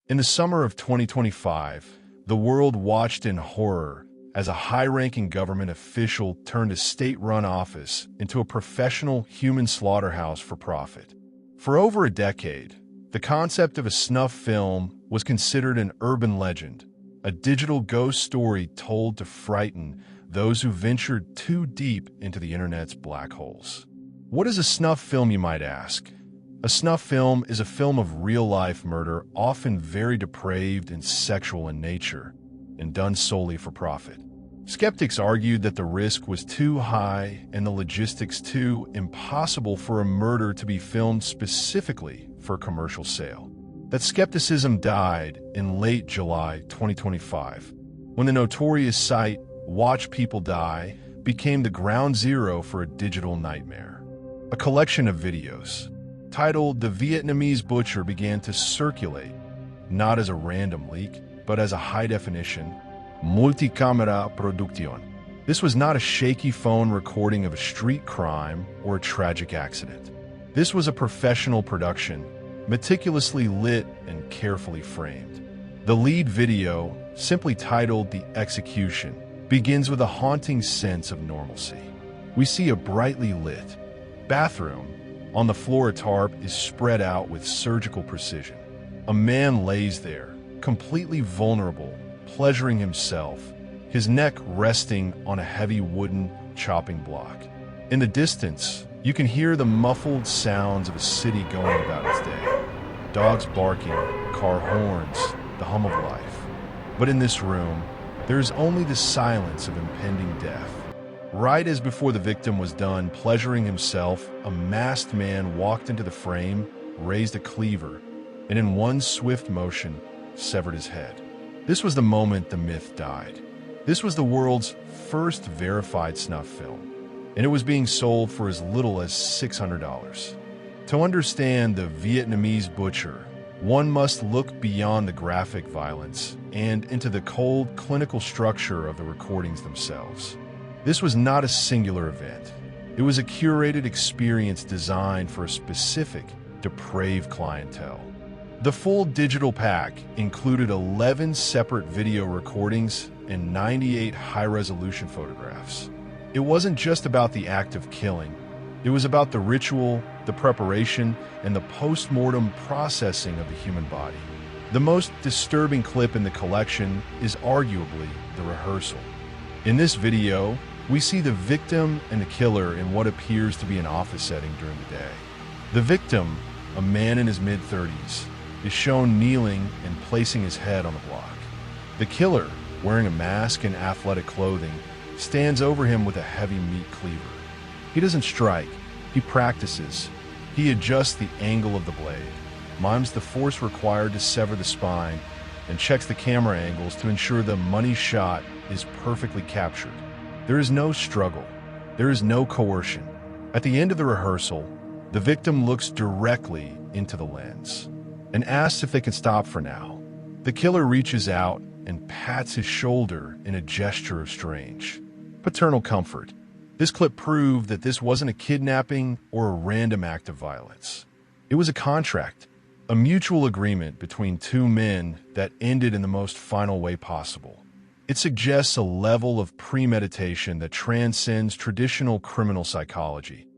In the summer of 2025, the world watched in horror as a high-ranking government official turned a state-run office into a professional human slaughterhouse for profit. For over a decade, the concept of a snuff film was considered an urban legend, a digital ghost story told to frighten those who ventured too deep into the internet's black holes. What is a snuff film, you might ask? A snuff film is a film of real-life murder, often very depraved and sexual in nature, and done solely for profit. Skeptics argued that the risk was too high and the logistics too impossible for a murder to be filmed specifically for commercial sale. That skepticism died in late July 2025, when the notorious site Watch People Die became the ground zero for a digital nightmare. A collection of videos, titled The Vietnamese Butcher, began to circulate, not as a random leak, but as a high-definition, multi-camera production. This was not a shaky phone recording of a street crime or a tragic accident. This was a professional production, meticulously lit and carefully framed. The lead video, simply titled The Execution, begins with a haunting sense of normalcy. We see a brightly lit bathroom. On the floor, a tarp is spread out with surgical precision. A man lays there, completely vulnerable, pleasuring himself, his neck resting on a heavy wooden chopping block. In the distance, you can hear the muffled sounds of a city going about its day. Dogs barking, car horns, the hum of life. But in this room, there is only the silence of impending death. Right as before the victim was done pleasuring himself, a masked man walked into the frame, raised a cleaver, and in one swift motion, severed his head. This was the moment the myth died. This was the world's first verified snuff film, and it was being sold for as little as $600. To understand the Vietnamese Butcher, one must look beyond the graphic violence and into the cold, clinical structure of the recordings themselves. This was not a singular event. It was a curated experience designed for a specific, depraved clientele. The full digital pack included 11 separate video recordings and 98 high-resolution photographs. It wasn't just about the act of killing. It was about the ritual, the preparation, and the post-mortem processing of the human body. The most disturbing clip in the collection is arguably the rehearsal. In this video, we see the victim and the killer in what appears to be an office setting during the day. The victim, a man in his mid-30s, is shown kneeling and placing his head on the block. The killer, wearing a mask and athletic clothing, stands over him with a heavy meat cleaver. He doesn't strike, he practices. He adjusts the angle of the blade, mimes the force required to sever the spine, and checks the camera angles to ensure the money shot is perfectly captured. There is no struggle. There is no coercion. At the end of the rehearsal, the victim looks directly into the lens and asks if they can stop for now. The killer reaches out and pats his shoulder in a gesture of strange, paternal comfort. This clip proved that this wasn't a kidnapping or a random act of violence. It was a contract, a mutual agreement between two men that ended in the most final way possible. It suggests a level of premeditation that transcends traditional criminal psychology,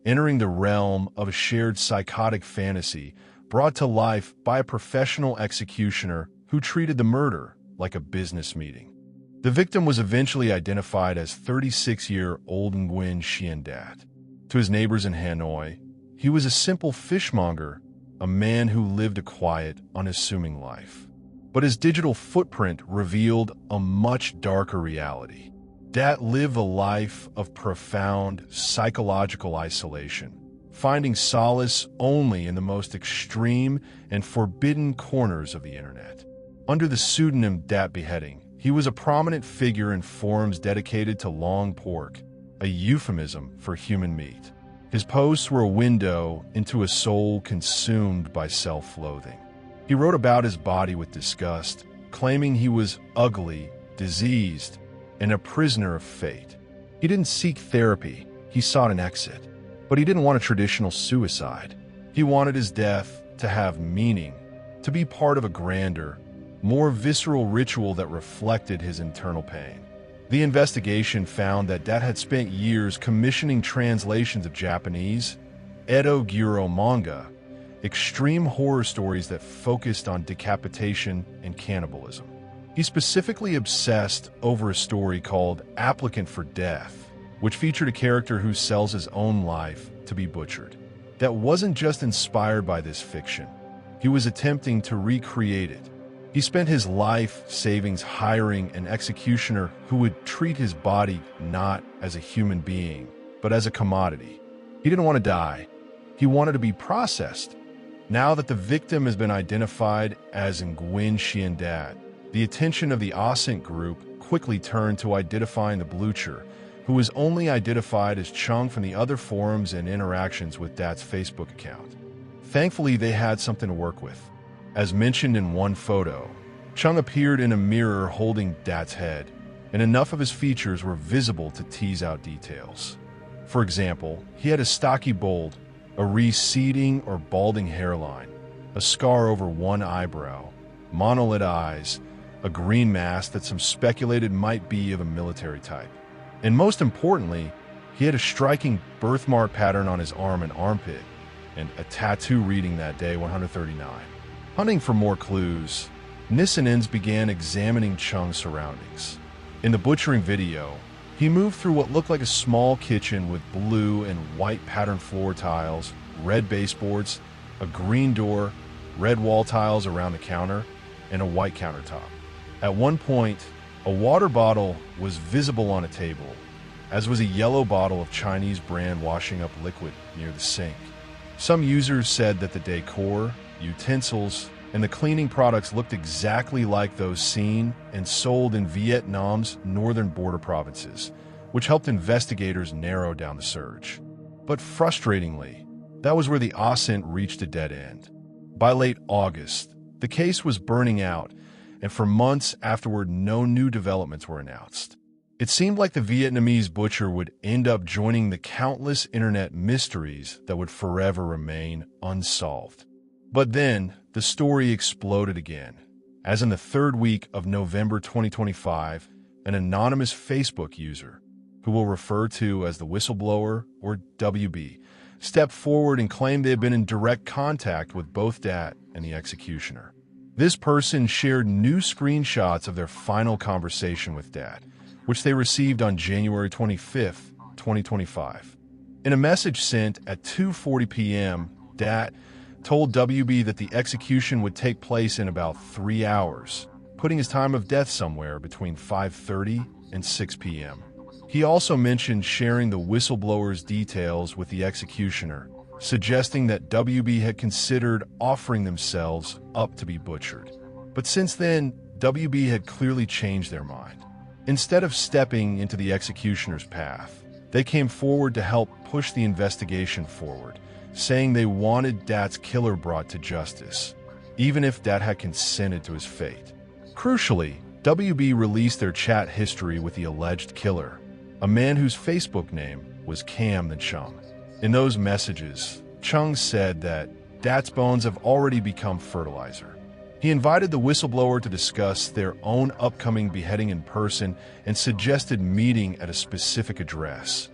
entering the realm of a shared psychotic fantasy brought to life by a professional executioner who treated the murder like a business meeting. The victim was eventually identified as 36-year-old Nguyen Xuan Dat. To his neighbors in Hanoi, he was a simple fishmonger, a man who lived a quiet, unassuming life. But his digital footprint revealed a much darker reality. Dat lived a life of profound psychological isolation, finding solace only in the most extreme and forbidden corners of the internet. Under the pseudonym Dat Beheading, he was a prominent figure in forums dedicated to long pork, a euphemism for human meat. His posts were a window into a soul consumed by self-loathing. He wrote about his body with disgust, claiming he was ugly, diseased, and a prisoner of fate. He didn't seek therapy, he sought an exit. But he didn't want a traditional suicide. He wanted his death to have meaning, to be part of a grander, more visceral ritual that reflected his internal pain. The investigation found that Dat had spent years commissioning translations of Japanese, Edo-Gyuro manga, extreme horror stories that focused on decapitation and cannibalism. He specifically obsessed over a story called Applicant for Death, which featured a character who sells his own life to be butchered. That wasn't just inspired by this fiction. He was attempting to recreate it. He spent his life savings hiring an executioner who would treat his body not as a human being, but as a commodity. He didn't want to die. He wanted to be processed. Now that the victim has been identified as Nguyen Xuan Dat, the attention of the OSINT group quickly turned to identifying the butcher, who was only identified as Chung from the other forums and interactions with Dat's Facebook account. Thankfully, they had something to work with. As mentioned in one photo, Chung appeared in a mirror holding Dat's head, and enough of his features were visible to tease out details. For example, he had a stocky bold, a receding or balding hairline, a scar over one eyebrow, monolith eyes, a green mask that some speculated might be of a military type. And most importantly, he had a striking birthmark pattern on his arm and armpit, and a tattoo reading that day 139. Hunting for more clues, Nissanins began examining Chung's surroundings. In the butchering video, he moved through what looked like a small kitchen with blue and white patterned floor tiles, red baseboards, a green door, red wall tiles around the counter, and a white countertop. At one point, a water bottle was visible on a table, as was a yellow bottle of Chinese brand washing up liquid near the sink. Some users said that the decor, utensils, and the cleaning products looked exactly like those seen and sold in Vietnam's northern border provinces, which helped investigators narrow down the search. But frustratingly, that was where the OSINT reached a dead end. By late August, the case was burning out, and for months afterward, no new developments were announced. It seemed like the Vietnamese butcher would end up joining the countless internet mysteries that would forever remain unsolved. But then, the story exploded again, as in the third week of November 2025, an anonymous Facebook user, who we'll refer to as the whistleblower or WB, stepped forward and claimed they had been in direct contact with both Dat and the executioner. This person shared new screenshots of their final conversation with Dat, which they received on January 25, 2025. In a message sent at 2:40 p.m., Dat told WB that the execution would take place in about 3 hours, putting his time of death somewhere between 5:30 and 6 p.m. He also mentioned sharing the whistleblower's details with the executioner, suggesting that WB had considered offering themselves up to be butchered. But since then, WB had clearly changed their mind. Instead of stepping into the executioner's path, they came forward to help push the investigation forward, saying they wanted Dat's killer brought to justice, even if Dat had consented to his fate. Crucially, WB released their chat history with the alleged killer, a man whose Facebook name was Cam the Chung. In those messages, Chung said that Dat's bones have already become fertilizer. He invited the whistleblower to discuss their own upcoming beheading in person and suggested meeting at a specific address,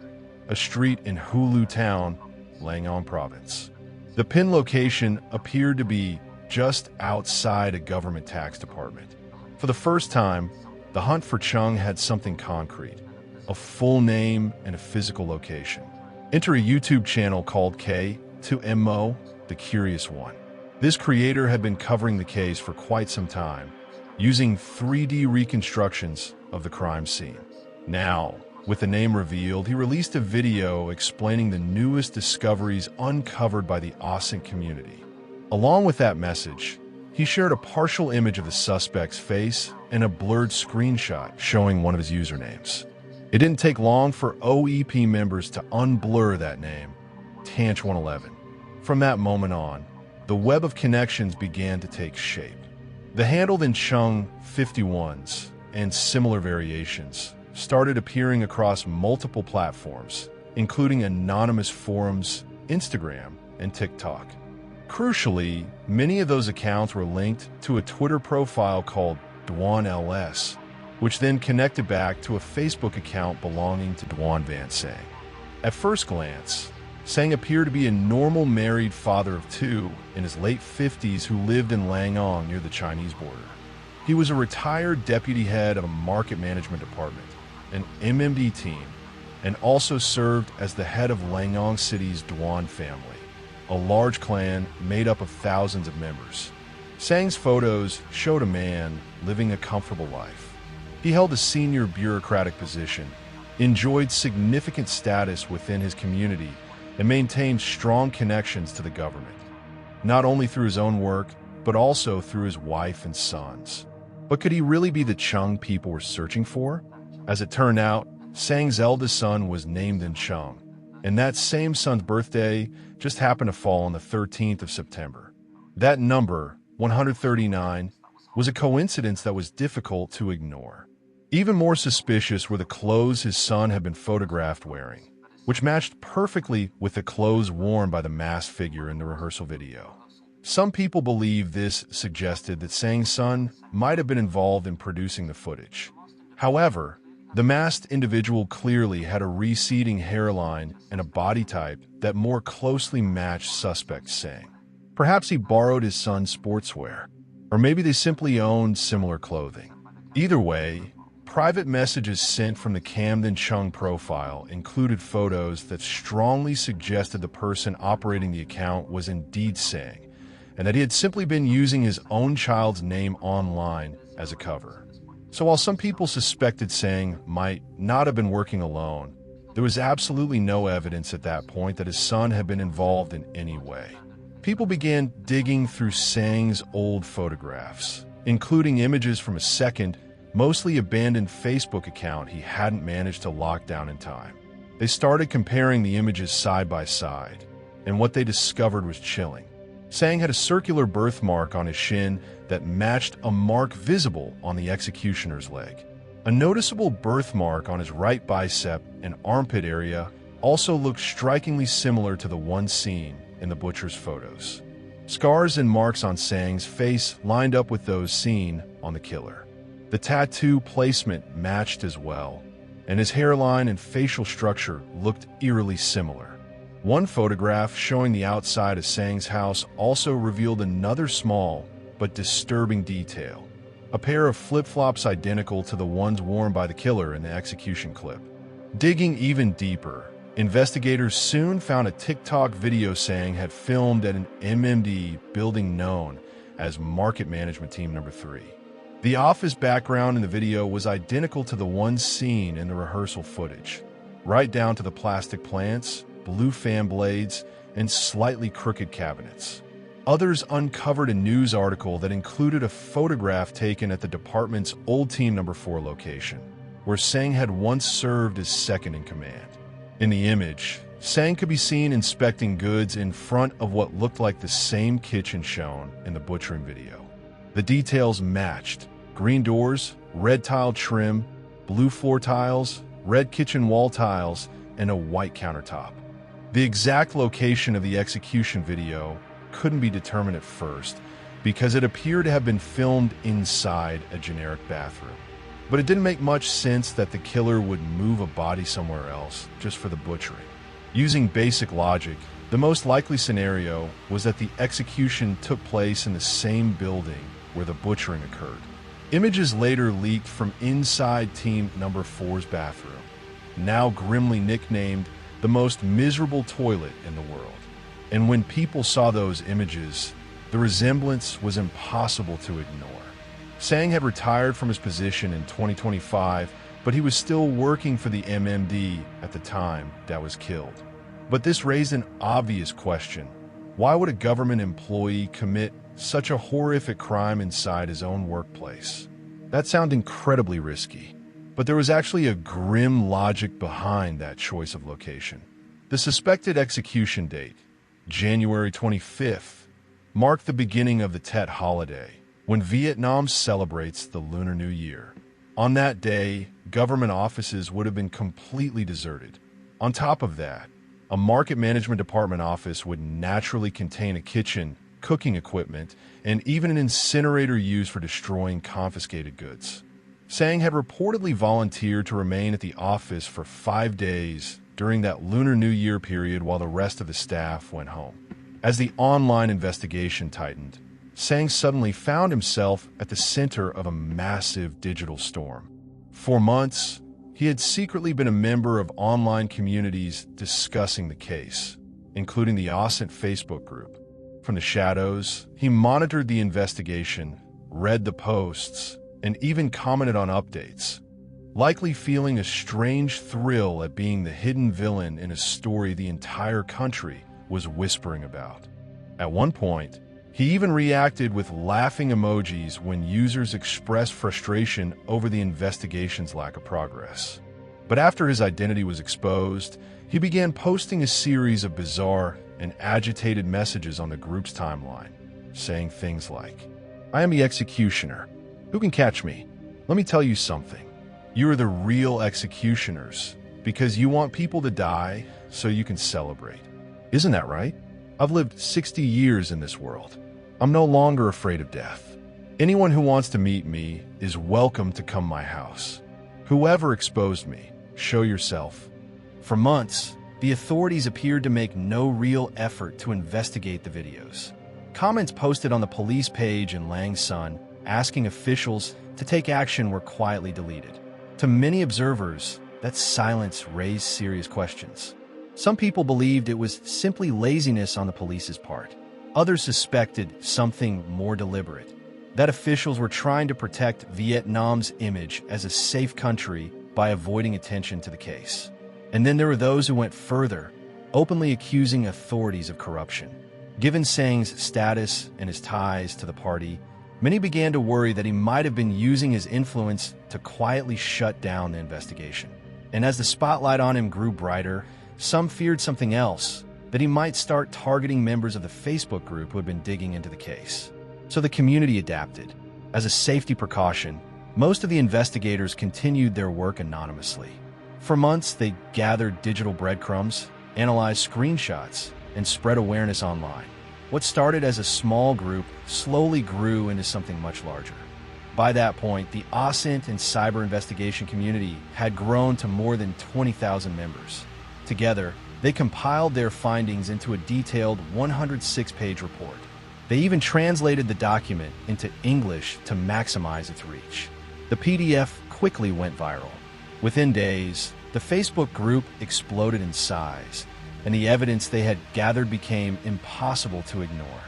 a street in Hulu Town, Langon Province. The pin location appeared to be just outside a government tax department. For the first time, the hunt for Chung had something concrete, a full name and a physical location. Enter a YouTube channel called K2MO, The Curious One. This creator had been covering the case for quite some time, using 3D reconstructions of the crime scene. Now, with the name revealed, he released a video explaining the newest discoveries uncovered by the OSINT community. Along with that message, he shared a partial image of the suspect's face and a blurred screenshot showing one of his usernames. It didn't take long for OEP members to unblur that name, Tanch111. From that moment on, the web of connections began to take shape. The handle then Chung 51s and similar variations started appearing across multiple platforms, including anonymous forums, Instagram, and TikTok. Crucially, many of those accounts were linked to a Twitter profile called Nguyen LS, which then connected back to a Facebook account belonging to Nguyen Van Sang. At first glance, Sang appeared to be a normal married father of two in his late 50s who lived in Langong near the Chinese border. He was a retired deputy head of a market management department, an MMD team, and also served as the head of Langong City's Nguyen family, a large clan made up of thousands of members. Sang's photos showed a man living a comfortable life. He held a senior bureaucratic position, enjoyed significant status within his community, and maintained strong connections to the government, not only through his own work, but also through his wife and sons. But could he really be the Chung people were searching for? As it turned out, Sang's eldest son was named in Chung, and that same son's birthday just happened to fall on the 13th of September. That number, 139, was a coincidence that was difficult to ignore. Even more suspicious were the clothes his son had been photographed wearing, which matched perfectly with the clothes worn by the masked figure in the rehearsal video. Some people believe this suggested that Sang's son might have been involved in producing the footage. However, the masked individual clearly had a receding hairline and a body type that more closely matched suspect Sang. Perhaps he borrowed his son's sportswear, or maybe they simply owned similar clothing. Either way, private messages sent from the Camden Chung profile included photos that strongly suggested the person operating the account was indeed Sang, and that he had simply been using his own child's name online as a cover. So while some people suspected Sang might not have been working alone, there was absolutely no evidence at that point that his son had been involved in any way. People began digging through Sang's old photographs, including images from a second, mostly abandoned Facebook account he hadn't managed to lock down in time. They started comparing the images side by side, and what they discovered was chilling. Sang had a circular birthmark on his shin that matched a mark visible on the executioner's leg. A noticeable birthmark on his right bicep and armpit area also looked strikingly similar to the one seen in the butcher's photos. Scars and marks on Sang's face lined up with those seen on the killer. The tattoo placement matched as well, and his hairline and facial structure looked eerily similar. One photograph showing the outside of Sang's house also revealed another small but disturbing detail: a pair of flip-flops identical to the ones worn by the killer in the execution clip. Digging even deeper, investigators soon found a TikTok video Sang had filmed at an MMD building known as Market Management Team Number 3. The office background in the video was identical to the one seen in the rehearsal footage, right down to the plastic plants, blue fan blades, and slightly crooked cabinets. Others uncovered a news article that included a photograph taken at the department's old Team Number 4 location, where Sang had once served as second in command. In the image, Sang could be seen inspecting goods in front of what looked like the same kitchen shown in the butchering video. The details matched: green doors, red tile trim, blue floor tiles, red kitchen wall tiles, and a white countertop. The exact location of the execution video couldn't be determined at first because it appeared to have been filmed inside a generic bathroom. But it didn't make much sense that the killer would move a body somewhere else just for the butchering. Using basic logic, the most likely scenario was that the execution took place in the same building where the butchering occurred. Images later leaked from inside Team Number 4's bathroom, now grimly nicknamed the most miserable toilet in the world. And when people saw those images, the resemblance was impossible to ignore. Sang had retired from his position in 2025, but he was still working for the MMD at the time that was killed. But this raised an obvious question: why would a government employee commit such a horrific crime inside his own workplace? That sounded incredibly risky. But there was actually a grim logic behind that choice of location. The suspected execution date, January 25th, marked the beginning of the Tet holiday, when Vietnam celebrates the Lunar New Year. On that day, government offices would have been completely deserted. On top of that, A market management department office would naturally contain a kitchen, cooking equipment, and even an incinerator used for destroying confiscated goods. Sang had reportedly volunteered to remain at the office for 5 days during that Lunar New Year period while the rest of the staff went home. As the online investigation tightened, Sang suddenly found himself at the center of a massive digital storm. For months, he had secretly been a member of online communities discussing the case, including the OSINT Facebook group. From the shadows, he monitored the investigation, read the posts, and even commented on updates, likely feeling a strange thrill at being the hidden villain in a story the entire country was whispering about. At one point, he even reacted with laughing emojis when users expressed frustration over the investigation's lack of progress. But after his identity was exposed, he began posting a series of bizarre and agitated messages on the group's timeline, saying things like, "I am the executioner. Who can catch me? Let me tell you something. You are the real executioners because you want people to die so you can celebrate. Isn't that right? I've lived 60 years in this world. I'm no longer afraid of death. Anyone who wants to meet me is welcome to come my house. Whoever exposed me, show yourself." For months, the authorities appeared to make no real effort to investigate the videos. Comments posted on the police page in Lang Son asking officials to take action were quietly deleted. To many observers, that silence raised serious questions. Some people believed it was simply laziness on the police's part. Others suspected something more deliberate, that officials were trying to protect Vietnam's image as a safe country by avoiding attention to the case. And then there were those who went further, openly accusing authorities of corruption. Given Sang's status and his ties to the party, many began to worry that he might have been using his influence to quietly shut down the investigation. And as the spotlight on him grew brighter, some feared something else, that he might start targeting members of the Facebook group who had been digging into the case. So the community adapted. As a safety precaution, most of the investigators continued their work anonymously. For months, they gathered digital breadcrumbs, analyzed screenshots, and spread awareness online. What started as a small group slowly grew into something much larger. By that point, the OSINT and cyber investigation community had grown to more than 20,000 members. Together, they compiled their findings into a detailed 106-page report. They even translated the document into English to maximize its reach. The PDF quickly went viral. Within days, the Facebook group exploded in size, and the evidence they had gathered became impossible to ignore.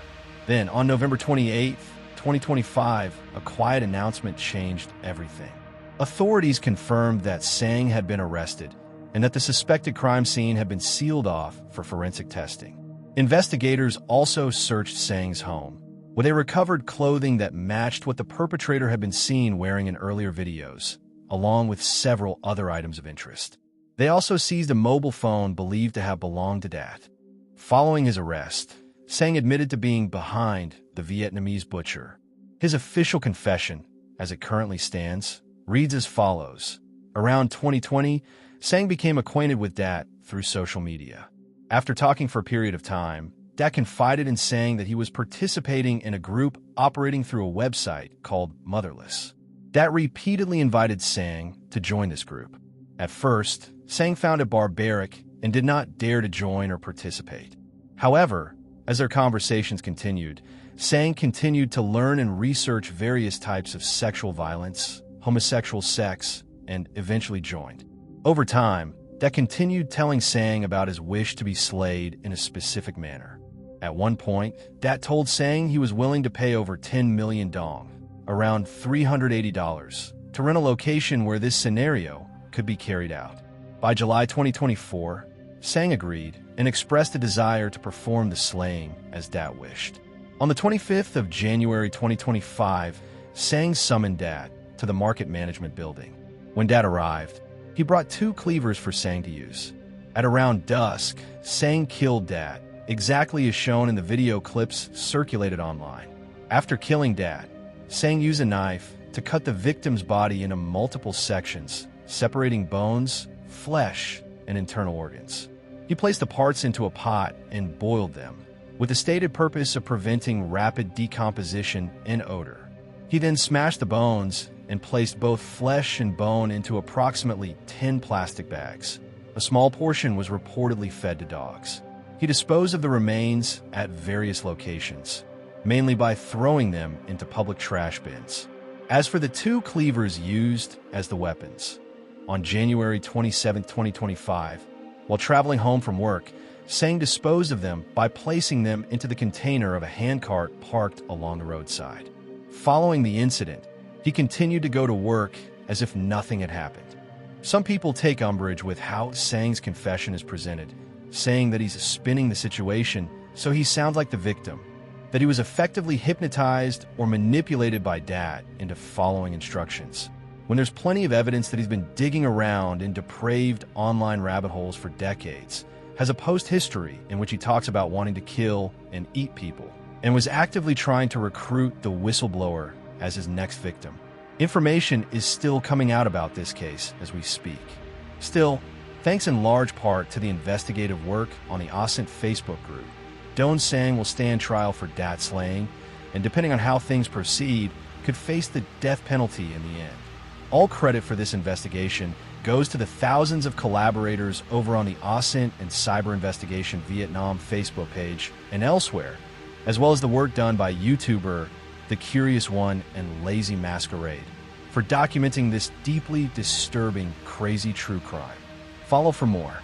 Then, on November 28, 2025, a quiet announcement changed everything. Authorities confirmed that Sang had been arrested and that the suspected crime scene had been sealed off for forensic testing. Investigators also searched Sang's home, where they recovered clothing that matched what the perpetrator had been seen wearing in earlier videos, along with several other items of interest. They also seized a mobile phone believed to have belonged to Dat. Following his arrest, Sang admitted to being behind the Vietnamese Butcher. His official confession, as it currently stands, reads as follows. Around 2020, Sang became acquainted with Dat through social media. After talking for a period of time, Dat confided in Sang that he was participating in a group operating through a website called Motherless. Dat repeatedly invited Sang to join this group. At first, Sang found it barbaric and did not dare to join or participate. However, as their conversations continued, Sang continued to learn and research various types of sexual violence, homosexual sex, and eventually joined. Over time, Dat continued telling Sang about his wish to be slayed in a specific manner. At one point, Dat told Sang he was willing to pay over 10 million dong, around $380, to rent a location where this scenario could be carried out. By July 2024, Sang agreed and expressed a desire to perform the slaying as Dat wished. On the 25th of January 2025, Sang summoned Dat to the market management building. When Dat arrived, he brought 2 cleavers for Sang to use. At around dusk, Sang killed Dat, exactly as shown in the video clips circulated online. After killing Dat, Sang used a knife to cut the victim's body into multiple sections, separating bones, flesh, and internal organs. He placed the parts into a pot and boiled them, with the stated purpose of preventing rapid decomposition and odor. He then smashed the bones and placed both flesh and bone into approximately 10 plastic bags. A small portion was reportedly fed to dogs. He disposed of the remains at various locations, mainly by throwing them into public trash bins. As for the 2 cleavers used as the weapons, on January 27, 2025, while traveling home from work, Sang disposed of them by placing them into the container of a handcart parked along the roadside. Following the incident, he continued to go to work as if nothing had happened. Some people take umbrage with how Sang's confession is presented, saying that he's spinning the situation so he sounds like the victim, that he was effectively hypnotized or manipulated by Dat into following instructions, when there's plenty of evidence that he's been digging around in depraved online rabbit holes for decades, has a post-history in which he talks about wanting to kill and eat people, and was actively trying to recruit the whistleblower as his next victim. Information is still coming out about this case as we speak. Still, thanks in large part to the investigative work on the OSINT Facebook group, Don Sang will stand trial for Dat slaying, and depending on how things proceed, could face the death penalty in the end. All credit for this investigation goes to the thousands of collaborators over on the OSINT and Cyber Investigation Vietnam Facebook page and elsewhere, as well as the work done by YouTuber The Curious One and Lazy Masquerade for documenting this deeply disturbing, crazy true crime. Follow for more.